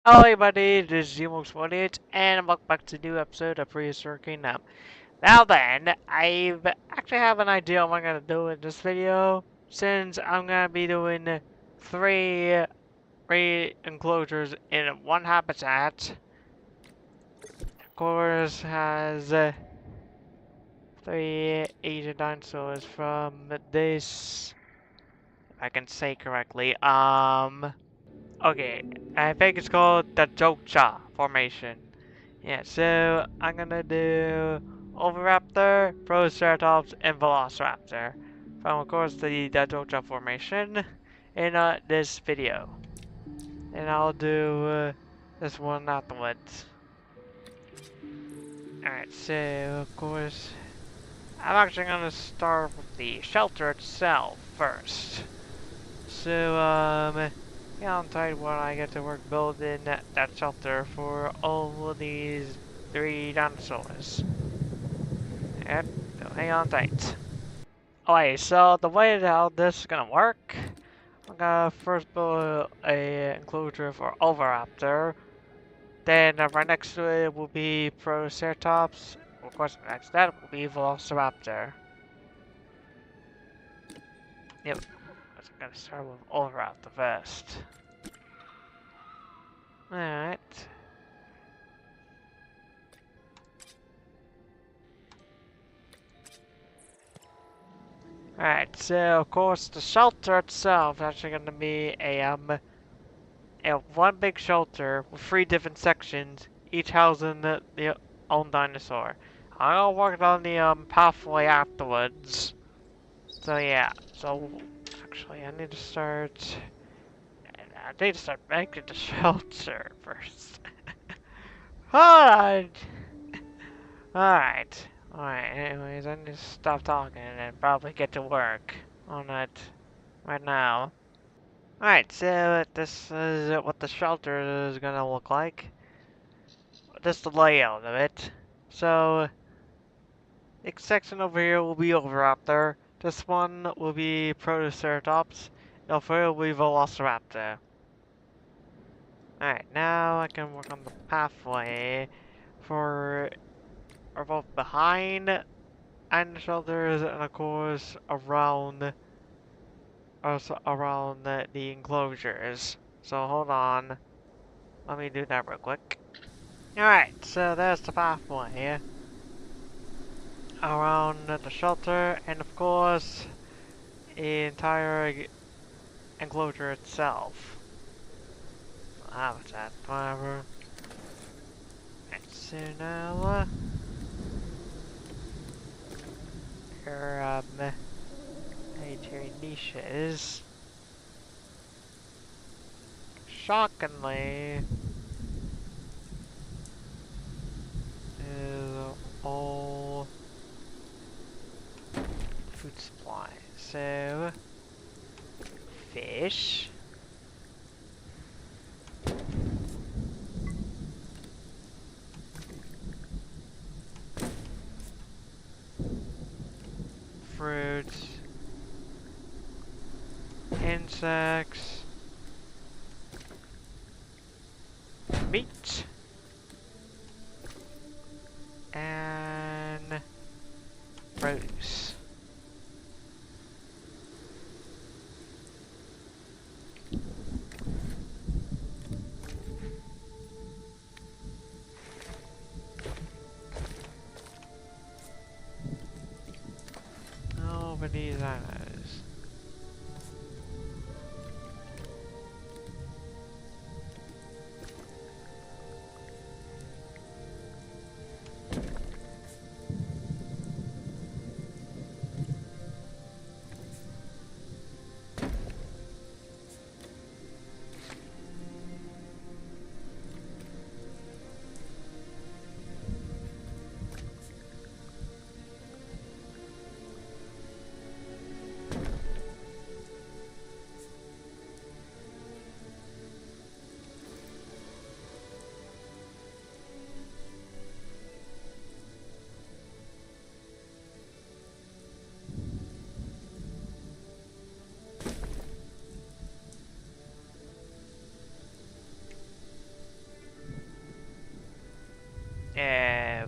Hello everybody, this is Nemegt and welcome back to a new episode of Prehistoric Kingdom. Now then, I've actually have an idea what I'm gonna do in this video, since I'm gonna be doing three enclosures in one habitat. Of course, has three Asian dinosaurs from this, if I can say correctly, okay, I think it's called the Djadochta Formation. Yeah, so I'm gonna do Oviraptor, Protoceratops, and Velociraptor from, of course, the Djadochta Formation in this video. And I'll do this one afterwards. Alright, so, of course, I'm actually gonna start with the shelter itself first. So, yeah, I'm tired when I get to work building that shelter for all of these three dinosaurs. Yep, so hang on tight. Okay, so the way that how this is gonna work, I'm gonna first build a enclosure for Oviraptor, then right next to it will be Protoceratops, of course next to that will be Velociraptor. Yep, I'm gonna start with Oviraptor first. Alright. Alright, so of course the shelter itself is actually going to be a one big shelter with three different sections, each housing the own dinosaur. I'm gonna work on the pathway afterwards. So yeah, so actually I need to start making the shelter first. Hold on. Alright. Alright, anyways, I need to stop talking and probably get to work on it right now. Alright, so this is what the shelter is gonna look like. This is the layout of it. So, next section over here will be Oviraptor. This one will be Protoceratops. And over here will be Velociraptor. Alright, now I can work on the pathway for both behind and the shelters, and of course around the enclosures. So hold on, let me do that real quick. Alright, so there's the pathway around the shelter, and of course the entire enclosure itself. Habitat, whatever. Right, so now your dietary niches, shockingly, is all food supply. So fish. Fruits, insects, meat, and produce. Over these islands.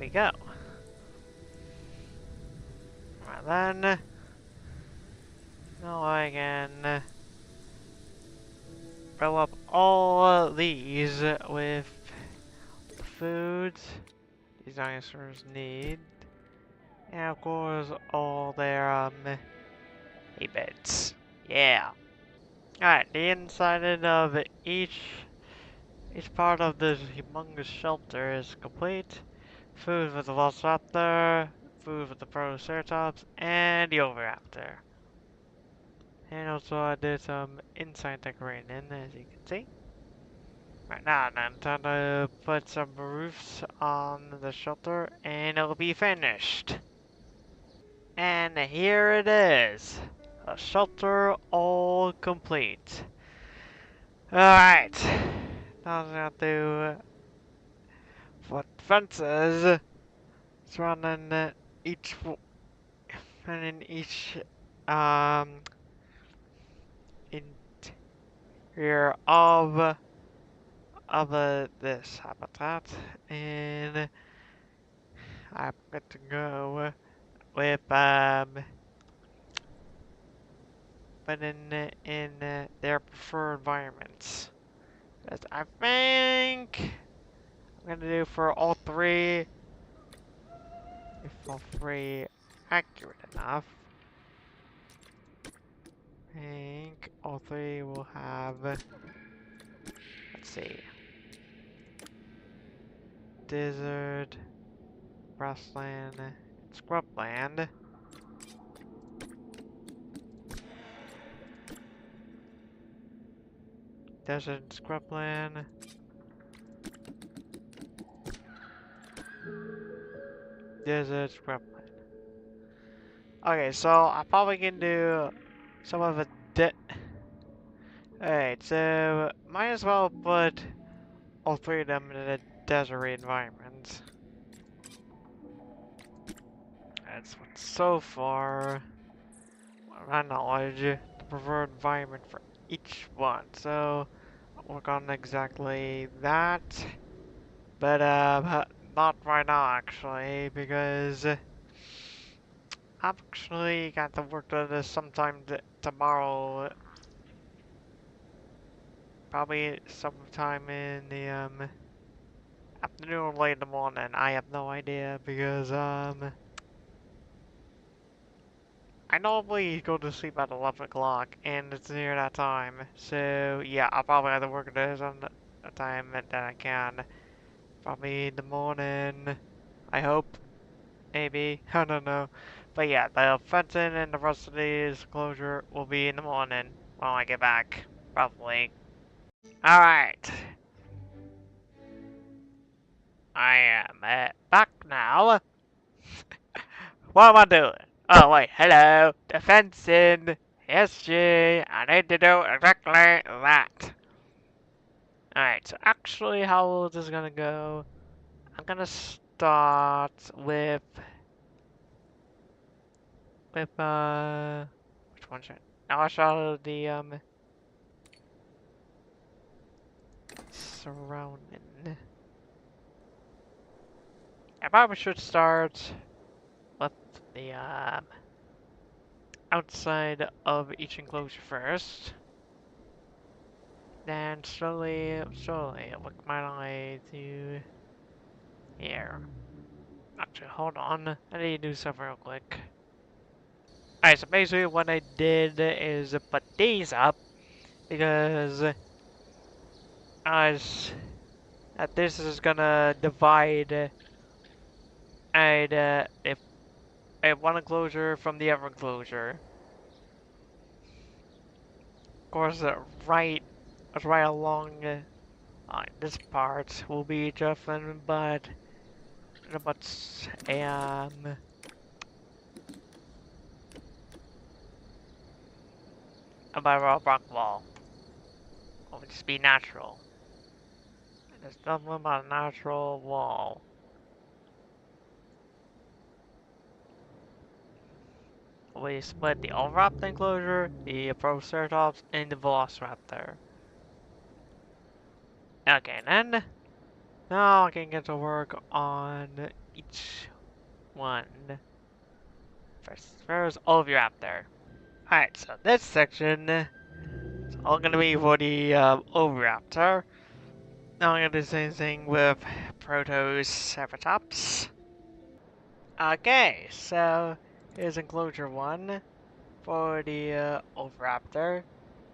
we go. Right then, now I can fill up all these with the foods these dinosaurs need. And of course, all their hay beds. Yeah. Alright, the inside of each part of this humongous shelter is complete. Food for the Velociraptor, food for the Protoceratops, and the Oviraptor. And also I did some inside decorating, as you can see. Right now, I'm time to put some roofs on the shelter, and it'll be finished. And here it is. A shelter all complete. Alright. Now I'm gonna do what fences surrounding each um interior of this habitat, and I'm good to go with in their preferred environments. That I think I'm gonna do for all three, if all three accurate enough. I think all three will have, let's see, desert, grassland, and scrubland. Desert, scrubland. Desert, scrubland. Okay, so I probably can do some of a Alright, so might as well put all three of them in a desert environment. That's what so far, my knowledge, the preferred environment for each one. So I'll work on exactly that, but not right now actually, because I've actually got to work on this sometime tomorrow. Probably sometime in the afternoon or late in the morning. I have no idea because I normally go to sleep at 11 o'clock and it's near that time. So yeah, I'll probably have to work this on the time that I can. Probably in the morning. I hope. Maybe. I don't know. But yeah, the fencing and the rest of the enclosure will be in the morning when I get back. Probably. Alright. I am back now. What am I doing? Oh wait, hello. The fencing. Yes, gee. I need to do exactly that. Alright, so actually how this is gonna go, I'm gonna start with which one should I'll show the surrounding. I probably should start with the outside of each enclosure first. Then slowly work my way to here. Actually, hold on. I need to do something real quick. Alright, so basically what I did is put these up because as this is gonna divide if one enclosure from the other enclosure. Of course, right along this part will be different, but about a rock wall. It will just be natural. There's nothing about a natural wall. We split the Oviraptor enclosure, the Protoceratops, and the Velociraptor. Okay, then now I can get to work on each one. First Oviraptor. Alright, so this section is all gonna be for the Oviraptor. Now I'm gonna do the same thing with Protoceratops. Okay, so here's enclosure 1 for the Oviraptor.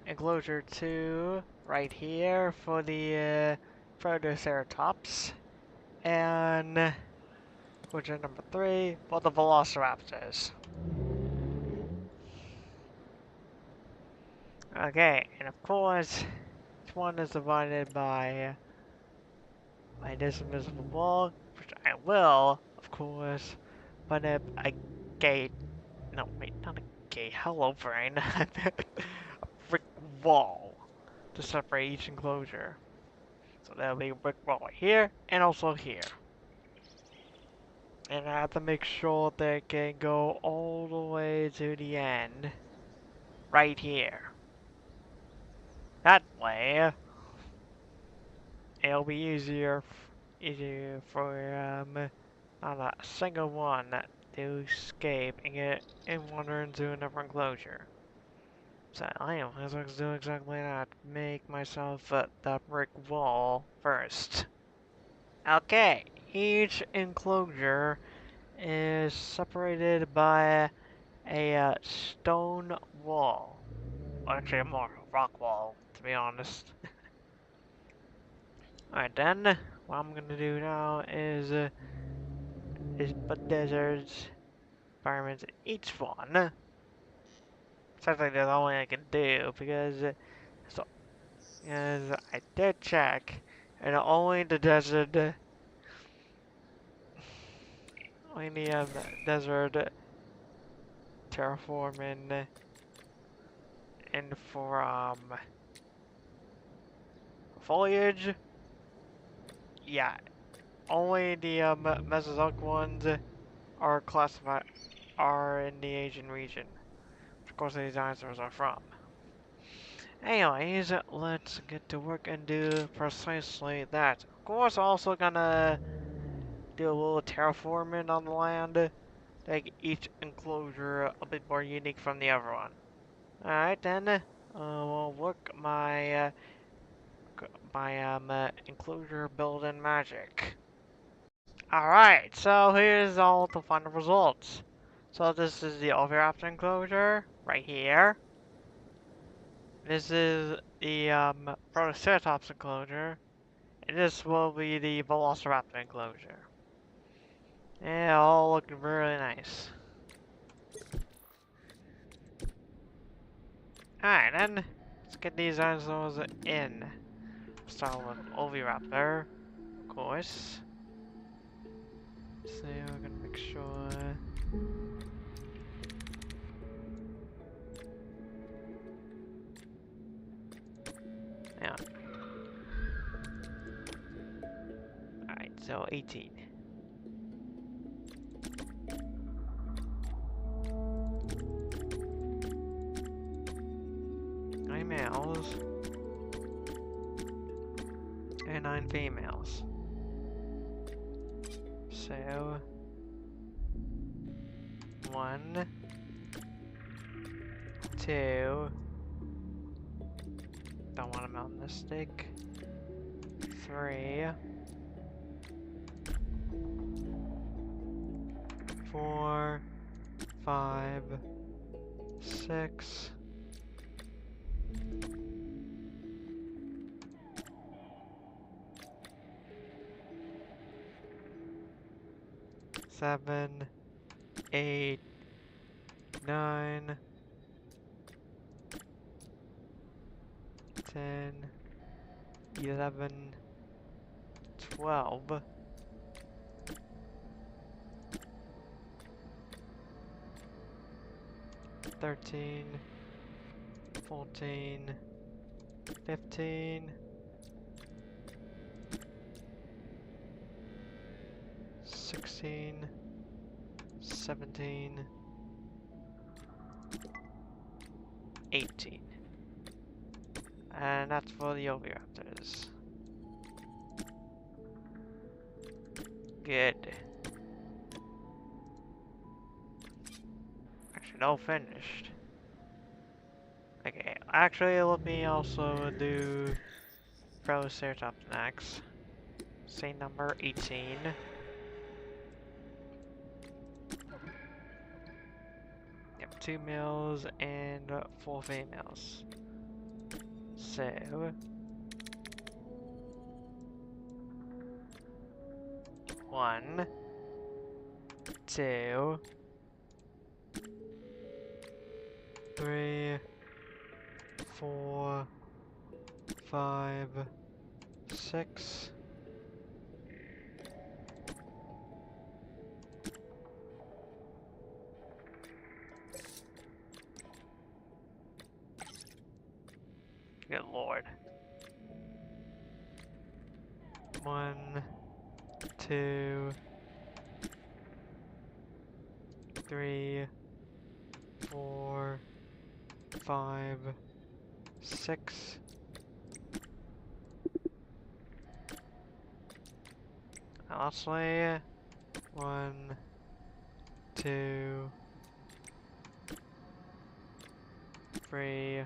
Enclosure 2 right here for the Protoceratops. And enclosure number 3 for the Velociraptors. Okay, and of course, each one is divided by this invisible wall, which I will, of course, put up a gate. No, wait, not a gate. Hello, brain. A brick wall to separate each enclosure. So there'll be a brick wall here and also here. And I have to make sure they can go all the way to the end, right here. That way, it'll be easier for not a single one to escape and get and wander into another enclosure. So I am going to do exactly that. Make myself the brick wall first. Okay, each enclosure is separated by a stone wall. Or actually, more rock wall, to be honest. Alright then, what I'm gonna do now is put deserts, environments in each one. Sounds like that's the only I can do because I did check, and only the desert, only the desert terraforming and for foliage. Yeah, only the Mesozoic ones are classified are in the Asian region, which of course these dinosaurs are from. Anyways, let's get to work and do precisely that. Of course, also gonna do a little terraforming on the land to make each enclosure a bit more unique from the other one. Alright then, we'll work my enclosure building magic. Alright, so here's all the final results. So this is the Oviraptor enclosure, right here. This is the Protoceratops enclosure, and this will be the Velociraptor enclosure. Yeah, all looking really nice. Alright then, let's get these dinosaurs in. Start with Oviraptor, of course. So we're gonna make sure. Yeah. Alright, so 18. Nine males and 9 females. So 1, 2. Don't want them out in the stick. 3, 4, 5, 6, 7, 8, 9, 10, 11, 12, 13, 14, 15, 16, 17, 18. And that's for the Oviraptors. Good. no finished. Okay, actually let me also do Protoceratops next. Say number 18. Yep, 2 males and 4 females. So 1, 2, 3, 4, 5, 6. Good lord. 1, 2, 3, 4, 5, 6. Lastly, 1, 2, 3,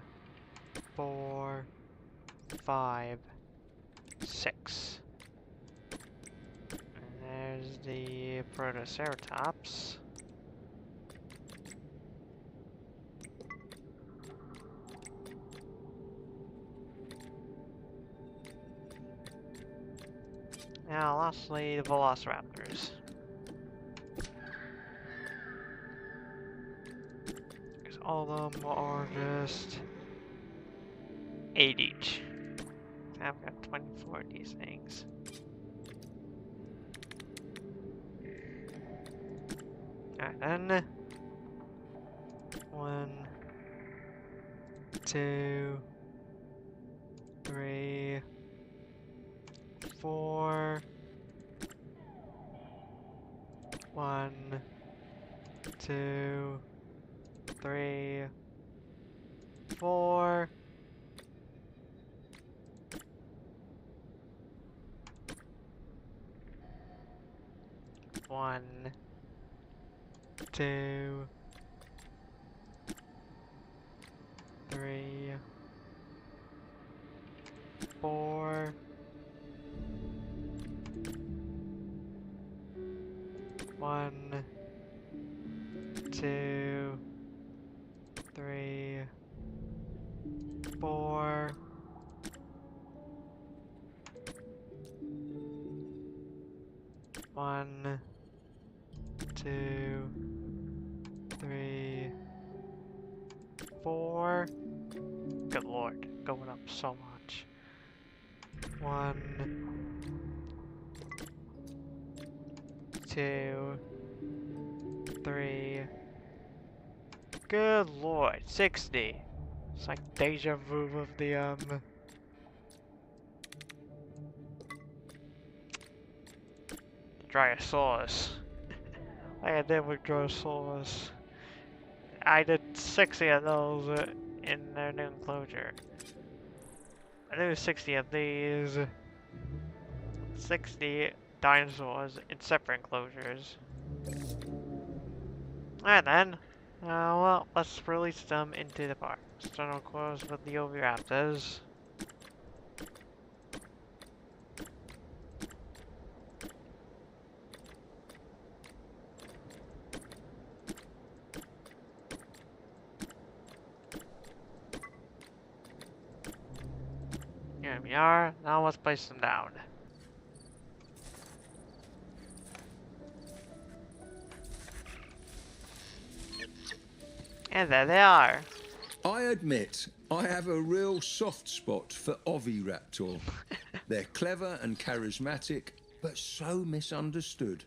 4, 5, 6. And there's the Protoceratops. Now, lastly, the Velociraptors. Because all of them are just 8 each. I've got 24 of these things. Alright then. 1, 2, 3, 4. 1, 2, 3, 4. 1, 2, 3, 4. 1, 2, 3, 4. 1, 2, 3, 4. Good lord, going up so much. 1, 2, 3. Good lord, 60. It's like deja vu of the Drysaurus. Like I did with Drosaurus. I did 60 of those in their new enclosure. I did 60 of these. 60 dinosaurs in separate enclosures. Alright then. Well, let's release them into the park. Start of course with the Oviraptors. Here we are. Now let's place them down. And there they are. I admit, I have a real soft spot for Oviraptor. They're clever and charismatic, but so misunderstood.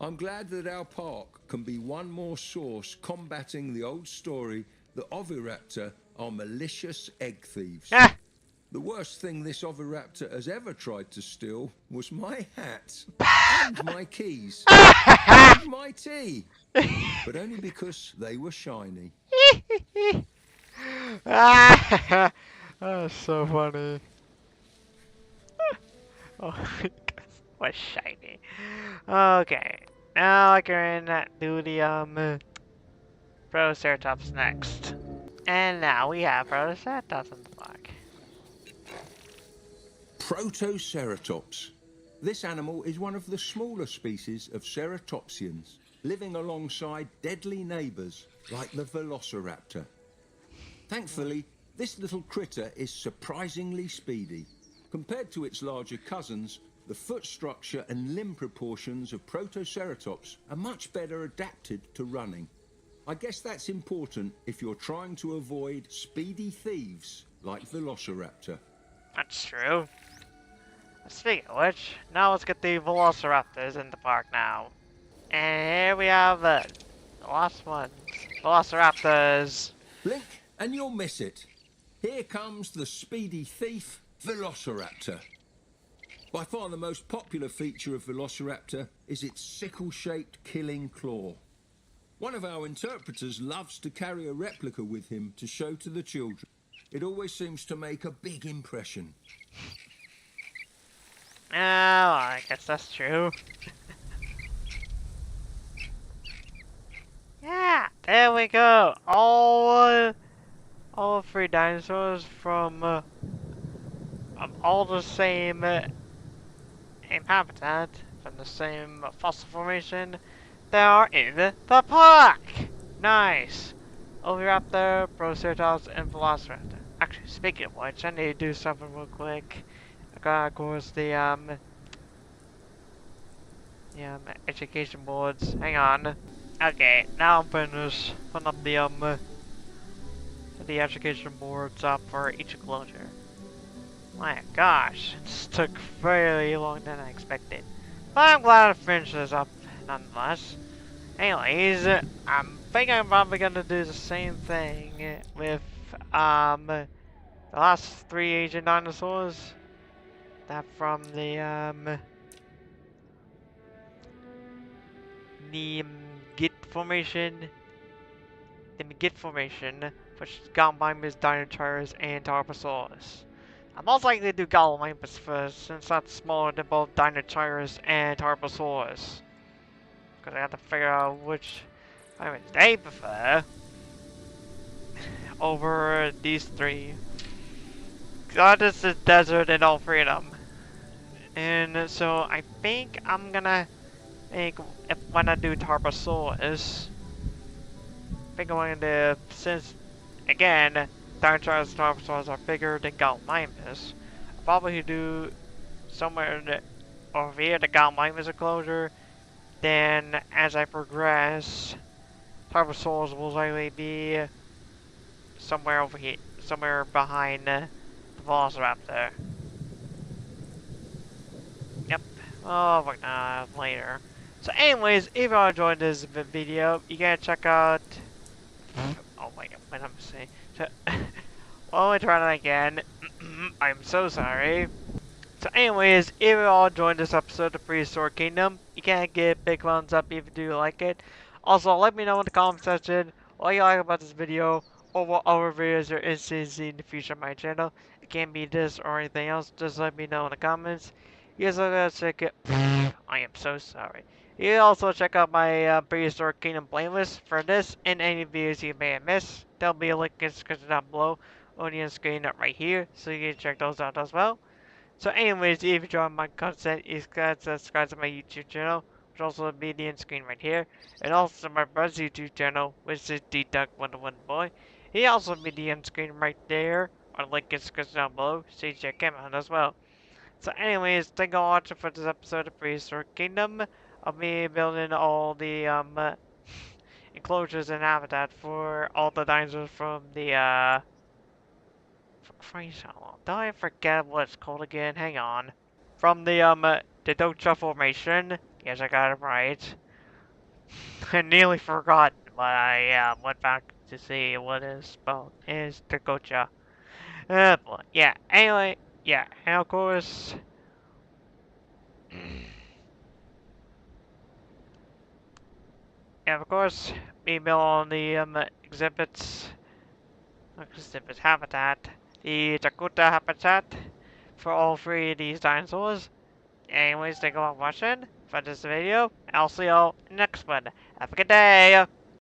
I'm glad that our park can be one more source combating the old story that Oviraptor are malicious egg thieves. Ah! The worst thing this Oviraptor has ever tried to steal was my hat, and my keys, and my tea. But only because they were shiny. That's so funny. Oh my god, what shiny. Okay, now I can do the Protoceratops next. And now we have Protoceratops in the park. Protoceratops. This animal is one of the smaller species of ceratopsians, living alongside deadly neighbours like the Velociraptor. Thankfully, this little critter is surprisingly speedy. Compared to its larger cousins, the foot structure and limb proportions of Protoceratops are much better adapted to running. I guess that's important if you're trying to avoid speedy thieves like Velociraptor. That's true. Speaking of which, now let's get the Velociraptors in the park now. And here we have the last ones. Velociraptors. Blink and you'll miss it. Here comes the speedy thief, Velociraptor. By far the most popular feature of Velociraptor is its sickle-shaped killing claw. One of our interpreters loves to carry a replica with him to show to the children. It always seems to make a big impression. Oh, I guess that's true. Yeah, there we go. All 3 dinosaurs from all the same habitat, from the same fossil formation. They are in the park. Nice. Oviraptor, Protoceratops, and Velociraptor. Actually, speaking of which, I need to do something real quick. I got, of course, the education boards. Hang on. Okay, now I'm finished putting up the education boards up for each enclosure. My gosh, this took very long than I expected. But I'm glad I finished this up nonetheless. Anyways, I'm thinking I'm probably gonna do the same thing with the last 3 Asian dinosaurs. That from the Nemegt Formation. The Nemegt Formation, which is Gallimimus, Deinocheirus and Tarbosaurus. I'm most likely to do Gallimimus first, since that's smaller than both Deinocheirus and Tarbosaurus. Because I have to figure out which vitamins they prefer over these 3. God, this is desert in all 3 of them. And so I think I'm gonna make, when I do Tarbosaurus, I think I'm gonna do, since, again, Deinocheirus and Tarbosaurus are bigger than Gallimimus, I'll probably do somewhere over here, the Gallimimus enclosure. Then, as I progress, Tarbosaurus will likely be somewhere over here, somewhere behind the Velociraptor. Yep, I'll work that out later. So anyways, if you enjoyed this video, you gotta check out... Oh my god, what am I saying? So, well, let me try that again. I'm so sorry. So anyways, if you all enjoyed this episode of Prehistoric Kingdom, you can give a big thumbs up if you do like it. Also, let me know in the comment section what you like about this video, or what other videos you're interested in seeing in the future on my channel. It can be this or anything else, just let me know in the comments. You guys gotta check it. I am so sorry. You can also check out my Prehistoric Kingdom playlist for this and any videos you may have missed. There'll be a link in the description down below on the screen right here, so you can check those out as well. So anyways, if you enjoy my content, you can subscribe to my YouTube channel, which also will be the end screen right here, and also my brother's YouTube channel, which is Djadochta. He also will be the end screen right there, or link in the description down below, so you check him out as well. So anyways, thank you all for watching for this episode of Prehistoric Kingdom, of me building all the enclosures and habitat for all the dinosaurs from the Did I forget what it's called again? Hang on. From the Djadochta Formation. Yes, I got it right. I nearly forgot, but I went back to see what it's spelled. It's Djadochta. But yeah. Anyway, yeah, and of course. And of course, email on the exhibits habitat. The Djadochta habitat for all 3 of these dinosaurs. Anyways, thank you all for watching for this video. I'll see y'all in the next one. Have a good day!